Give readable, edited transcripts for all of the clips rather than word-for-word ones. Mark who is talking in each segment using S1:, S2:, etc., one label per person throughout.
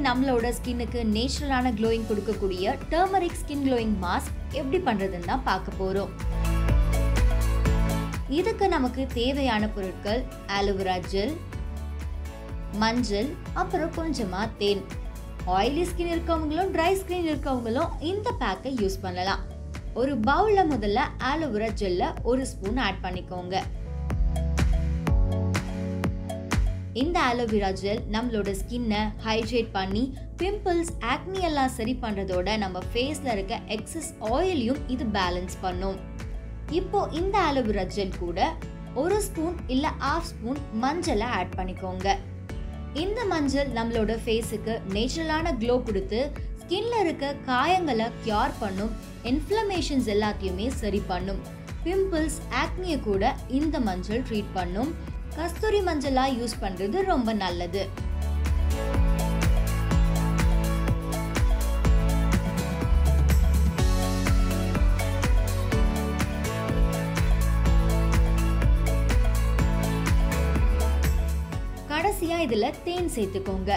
S1: நம்மளோட ஸ்கின்னுக்கு நேச்சுரலான க்ளோயிங் கொடுக்கக்கூடிய டர்மரிக் ஸ்கின் க்ளோயிங் மாஸ்க் எப்படி பண்றதுன்னு தான் பார்க்க போறோம். இதுக்கு நமக்கு தேவையான பொருட்கள் ஆலோவேரா ஜெல், மஞ்சள், அப்புறம் கொஞ்சமா தேன். ஆயிலி ஸ்கின் இருக்கவங்களும் ட்ரை ஸ்கின் இருக்கவங்களும் இந்த பேக்கை யூஸ் பண்ணலாம். ஒரு பவுல்ல முதல்ல ஆலோவேரா ஜெல்ல 1 ஸ்பூன் ஆட் பண்ணிக்கோங்க. இந்த ஆலோவேரா ஜெல் நம்மளோட ஸ்கின்னை ஹைட்ரேட் பண்ணி பிம்பிள்ஸ், ஆக்னி எல்லாம் சரி பண்றதோட நம்ம ஃபேஸ்ல இருக்க எக்ஸஸ் ஆயிலையும் இது பேலன்ஸ் பண்ணும். இப்போ இந்த ஆலோவேரா ஜெல் கூட 1 ஸ்பூன் இல்ல 1/2 ஸ்பூன் மஞ்சளை ஆட் பண்ணிக்கோங்க. இந்த மஞ்சள் நம்மளோட ஃபேஸுக்கு நேச்சுரலான க்ளோ கொடுத்து ஸ்கின்ல இருக்க காயங்களை கியூர் பண்ணும், இன்ஃப்ளமேஷன்ஸ் எல்லாத்தையுமே சரி பண்ணும். பிம்பிள்ஸ், ஆக்னியை கூட இந்த மஞ்சள் ட்ரீட் பண்ணும். கஸ்தூரி மஞ்சளா யூஸ் பண்றது ரொம்ப நல்லது. கடைசியா இதுல தேன் சேர்த்துக்கோங்க.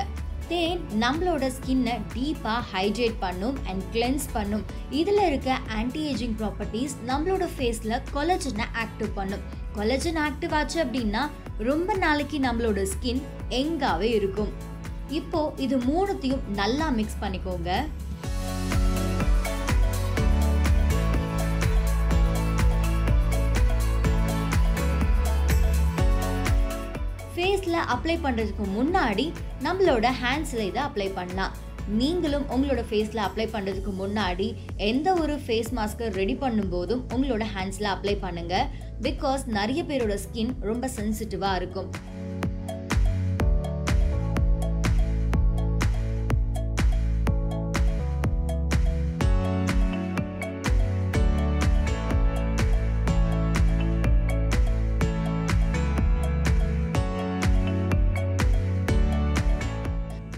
S1: தேன் நம்மளோட ஸ்கின்னை டீப்பா ஹைட்ரேட் பண்ணும் அண்ட் கிளென்ஸ் பண்ணும். இதுல இருக்க ஆன்டி ஏஜிங் ப்ராப்பர்ட்டிஸ் நம்மளோட ஃபேஸ்ல கொலஜனை ஆக்டிவ் பண்ணும். கொலஜன் ஆக்டிவ் ஆச்சு அப்படின்னா ரொம்ப நாளைக்கு நம்மளோட ஸ்கின் எங்காவே இருக்கும். இப்போ இது மூணுத்தையும் நல்லா மிக்ஸ் பண்ணிக்கோங்க. ஃபேஸ்ல அப்ளை பண்றதுக்கு முன்னாடி நம்மளோட ஹேண்ட்ஸ்ல இதை அப்ளை பண்ணலாம். நீங்களும் உங்களோட ஃபேஸ்ல அப்ளை பண்றதுக்கு முன்னாடி எந்த ஒரு ஃபேஸ் மாஸ்கை ரெடி பண்ணும் போதும் உங்களோட ஹேண்ட்ஸ்ல அப்ளை பண்ணுங்க. பிகாஸ் நிறைய பேரோட ஸ்கின் ரொம்ப சென்சிட்டிவா இருக்கும்.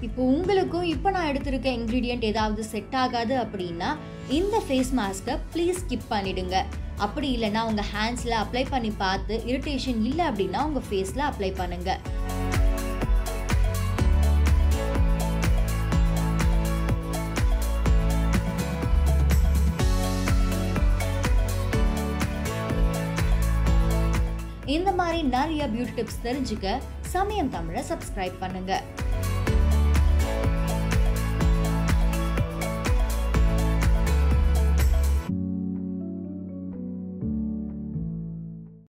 S1: இப்போ உங்களுக்கும் இப்போ நான் எடுத்திருக்க இன்கிரீடியன்ட் ஏதாவது செட் ஆகாது அப்படின்னா இந்த ஃபேஸ் மாஸ்கை ப்ளீஸ் ஸ்கிப் பண்ணிடுங்க. அப்படி இல்லைன்னா உங்க ஹேண்ட்ஸ்ல அப்ளை பண்ணி பார்த்து இரிட்டேஷன் இல்லை அப்படின்னா உங்க ஃபேஸ்ல அப்ளை பண்ணுங்க. இந்த மாதிரி நிறைய பியூட்டி டிப்ஸ் தெரிஞ்சுக்க சமயம் தமிழை சப்ஸ்கிரைப் பண்ணுங்க.